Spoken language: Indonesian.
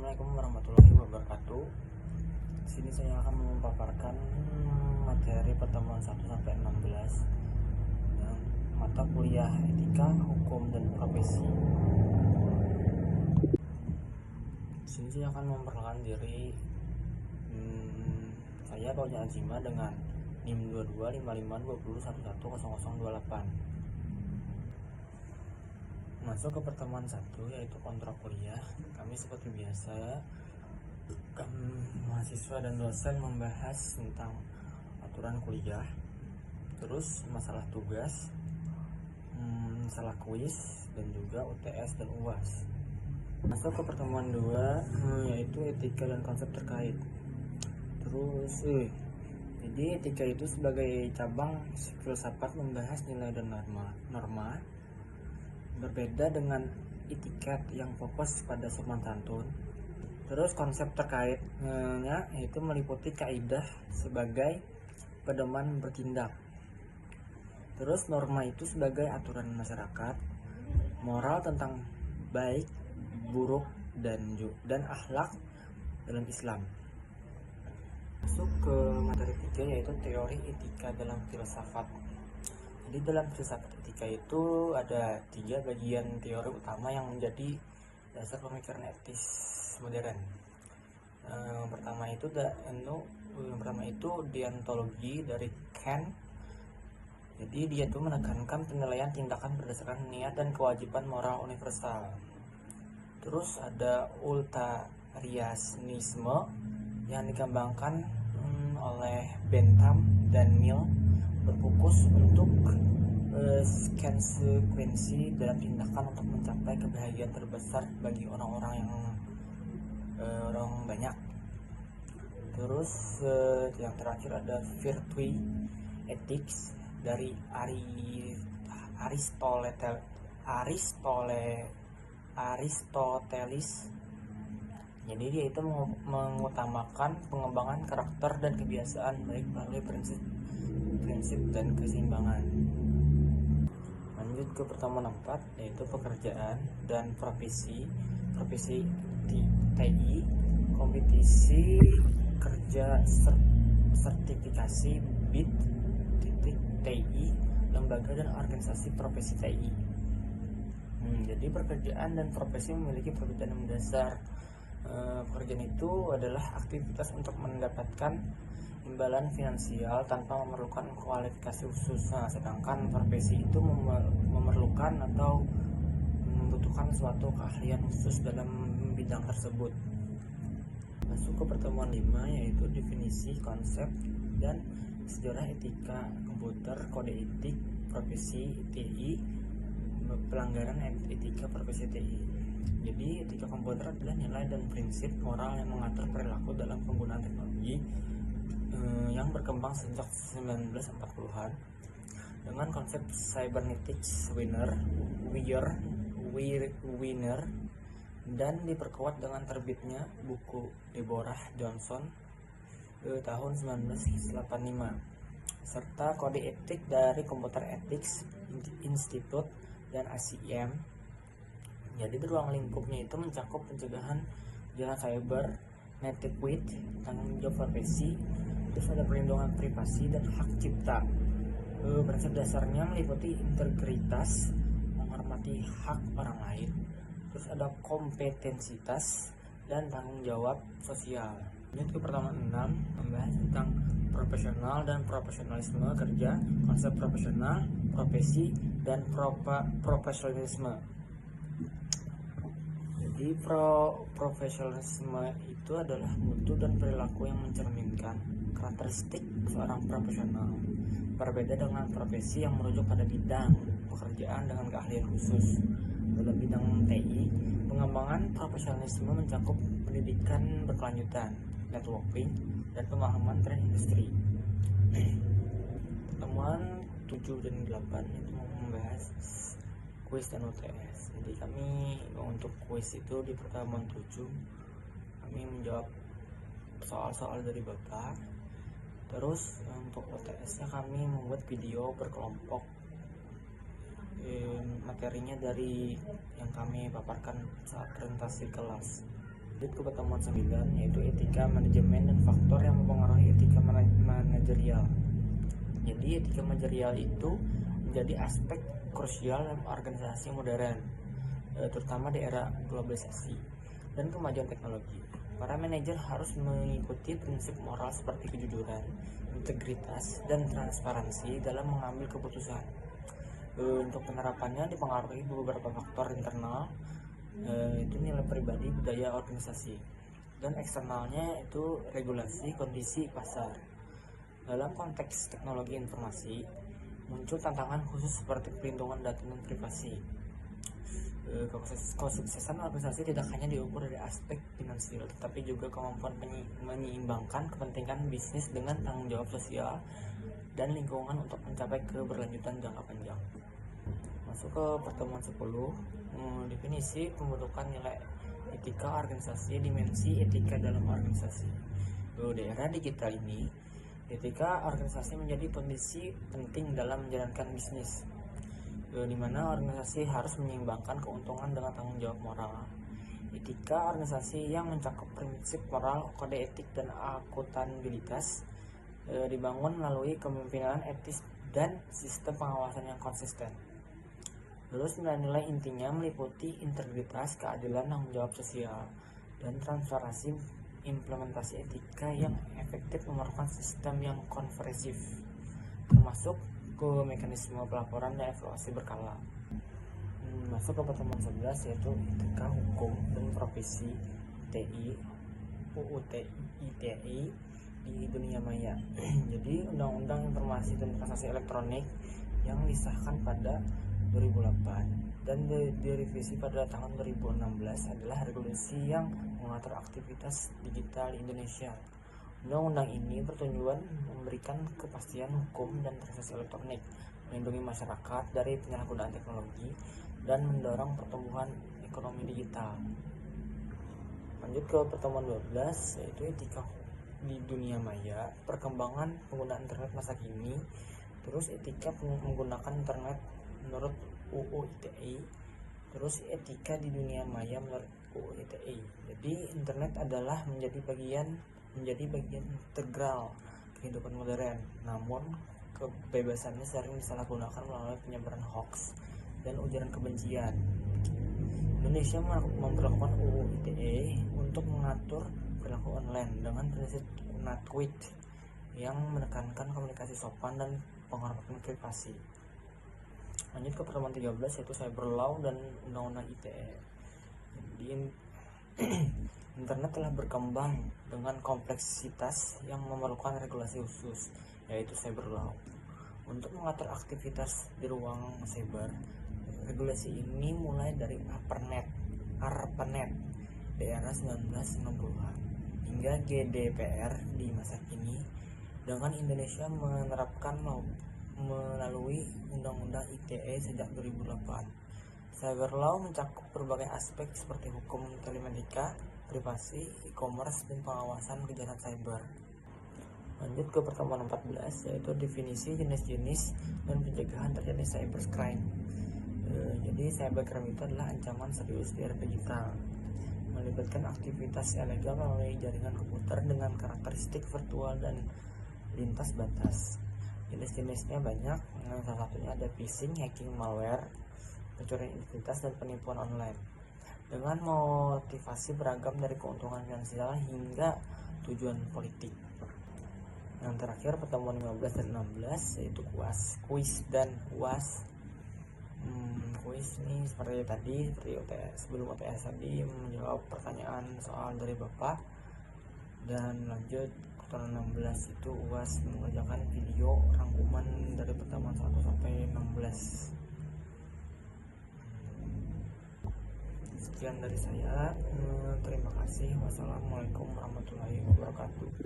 Assalamualaikum warahmatullahi wabarakatuh. Di sini saya akan memaparkan materi pertemuan 1 sampai 16 dan mata kuliah etika, hukum dan profesi. Di sini saya akan memperkenalkan diri. Saya Pauja Azima dengan NIM 225520110028. Masuk ke pertemuan 1 yaitu kontrak kuliah. Kami seperti biasa mahasiswa dan dosen membahas tentang aturan kuliah, terus masalah tugas, masalah kuis, dan juga UTS dan UAS. Masuk ke pertemuan 2 yaitu etika dan konsep terkait. Terus jadi etika itu sebagai cabang filsafat membahas nilai dan norma berbeda dengan etiket yang fokus pada sopan santun. Terus konsep terkaitnya yaitu meliputi kaidah sebagai pedoman bertindak. Terus norma itu sebagai aturan masyarakat, moral tentang baik, buruk, dan akhlak dalam Islam. Masuk ke materi 3 yaitu teori etika dalam filsafat. Jadi dalam filsafat etika itu ada 3 bagian teori utama yang menjadi dasar pemikiran etis modern. Yang pertama itu deontologi dari Kant. Jadi dia itu menekankan penilaian tindakan berdasarkan niat dan kewajiban moral universal. Terus ada utilitarianisme yang dikembangkan oleh Bentham dan Mill, berfokus untuk konsekuensi dalam tindakan untuk mencapai kebahagiaan terbesar bagi orang-orang orang banyak. Terus yang terakhir ada virtue ethics dari Aristoteles. Jadi dia itu mengutamakan pengembangan karakter dan kebiasaan baik melalui prinsip dan keseimbangan. Lanjut ke pertemuan 4 yaitu pekerjaan dan profesi TI, kompetisi kerja sertifikasi BIT TI, lembaga dan organisasi profesi TI. Jadi pekerjaan dan profesi memiliki perbedaan mendasar. Pekerjaan itu adalah aktivitas untuk mendapatkan imbalan finansial tanpa memerlukan kualifikasi khusus. Sedangkan profesi itu memerlukan atau membutuhkan suatu keahlian khusus dalam bidang tersebut. Masuk ke pertemuan 5 yaitu definisi, konsep, dan sejarah etika komputer, kode etik profesi TI, pelanggaran etika profesi TI. Jadi etika komputer adalah nilai dan prinsip moral yang mengatur perilaku dalam penggunaan teknologi yang berkembang sejak 1940-an dengan konsep cybernetics winner dan diperkuat dengan terbitnya buku Deborah Johnson tahun 1985 serta kode etik dari Computer Ethics Institute dan ACM. Jadi ruang lingkupnya itu mencakup pencegahan kejahatan cyber, netiquette, tanggung jawab profesi, terus ada perlindungan privasi dan hak cipta. Prinsip dasarnya meliputi integritas, menghormati hak orang lain, terus ada kompetensitas dan tanggung jawab sosial. Lanjut ke pertemuan 6 membahas tentang profesional dan profesionalisme kerja, konsep profesional, profesi, dan profesionalisme. Jadi profesionalisme itu adalah mutu dan perilaku yang mencerminkan karakteristik seorang profesional, berbeda dengan profesi yang merujuk pada bidang pekerjaan dengan keahlian khusus. Dalam bidang TI, pengembangan profesionalisme mencakup pendidikan berkelanjutan, networking, dan pemahaman tren industri. Pertemuan 7 dan 8 itu membahas kuis dan UTS. Jadi kami untuk kuis itu di pertemuan 7 kami menjawab soal-soal dari Bapak. Terus untuk UTS-nya kami membuat video berkelompok. Materinya dari yang kami paparkan saat presentasi kelas. Lanjut ke pertemuan 9, yaitu etika manajemen dan faktor yang mempengaruhi etika manajerial. Jadi etika manajerial itu menjadi aspek krusial dalam organisasi modern, terutama di era globalisasi dan kemajuan teknologi. Para manajer harus mengikuti prinsip moral seperti kejujuran, integritas, dan transparansi dalam mengambil keputusan. Untuk penerapannya dipengaruhi beberapa faktor internal, itu nilai pribadi, budaya organisasi, dan eksternalnya itu regulasi kondisi pasar. Dalam konteks teknologi informasi, muncul tantangan khusus seperti perlindungan data dan privasi. Kesuksesan organisasi tidak hanya diukur dari aspek finansial, tetapi juga kemampuan menyeimbangkan kepentingan bisnis dengan tanggung jawab sosial dan lingkungan untuk mencapai keberlanjutan jangka panjang. Masuk ke pertemuan 10, definisi pembentukan nilai etika organisasi, dimensi etika dalam organisasi. Di era digital ini, etika organisasi menjadi kondisi penting dalam menjalankan bisnis, di mana organisasi harus menyeimbangkan keuntungan dengan tanggung jawab moral. Etika organisasi yang mencakup prinsip moral, kode etik, dan akuntabilitas dibangun melalui kepemimpinan etis dan sistem pengawasan yang konsisten. Terus nilai-nilai intinya meliputi integritas, keadilan, tanggung jawab sosial, dan transparansi. Implementasi etika yang efektif memerlukan sistem yang komprehensif, termasuk ke mekanisme pelaporan dan evaluasi berkala. Masuk ke pertemuan 11, yaitu etika hukum dan profesi TI UU ITE di dunia maya. Jadi Undang-Undang Informasi dan Transaksi Elektronik yang disahkan pada 2008 dan direvisi pada tahun 2016 adalah regulasi yang mengatur aktivitas digital di Indonesia. Undang-undang ini bertujuan memberikan kepastian hukum dan transaksi elektronik, melindungi masyarakat dari penyalahgunaan teknologi, dan mendorong pertumbuhan ekonomi digital. Lanjut ke pertemuan 12, yaitu etika di dunia maya, perkembangan penggunaan internet masa kini, terus etika menggunakan internet menurut UU ITE, terus etika di dunia maya menurut UU ITE. Jadi internet adalah menjadi bagian integral kehidupan modern, namun kebebasannya sering disalahgunakan melalui penyebaran hoax dan ujaran kebencian. Indonesia memperlakukan UU ITE untuk mengatur perilaku online dengan prinsip Unatwit yang menekankan komunikasi sopan dan penghormatan privasi. Lanjut ke pertemuan 13, yaitu cyber law dan undang-undang ITE. Jadi internet telah berkembang dengan kompleksitas yang memerlukan regulasi khusus, yaitu cyber law. Untuk mengatur aktivitas di ruang cyber, regulasi ini mulai dari ARPANET di era 1990-an hingga GDPR di masa kini, dengan Indonesia menerapkan melalui Undang-Undang ITE sejak 2008. Cyber law mencakup berbagai aspek seperti hukum telematika, privasi, e-commerce, dan pengawasan kejahatan cyber. Lanjut ke pertemuan 14, yaitu definisi jenis-jenis dan pencegahan terjadi cybercrime. Jadi cybercrime itu adalah ancaman serius di era digital, melibatkan aktivitas ilegal melalui jaringan komputer dengan karakteristik virtual dan lintas batas. Jenis-jenisnya banyak, salah satunya ada phishing, hacking, malware, pencurian identitas, dan penipuan online dengan motivasi beragam dari keuntungan finansial hingga tujuan politik. Yang terakhir pertemuan 15 dan 16, yaitu kuis dan UAS. Kuis ini seperti tadi, sebelum UTS tadi menjawab pertanyaan soal dari Bapak, dan lanjut pertemuan 16 itu UAS mengerjakan video rangkuman dari pertemuan 1 sampai 16. Sekian dari saya, terima kasih. Wassalamualaikum warahmatullahi wabarakatuh.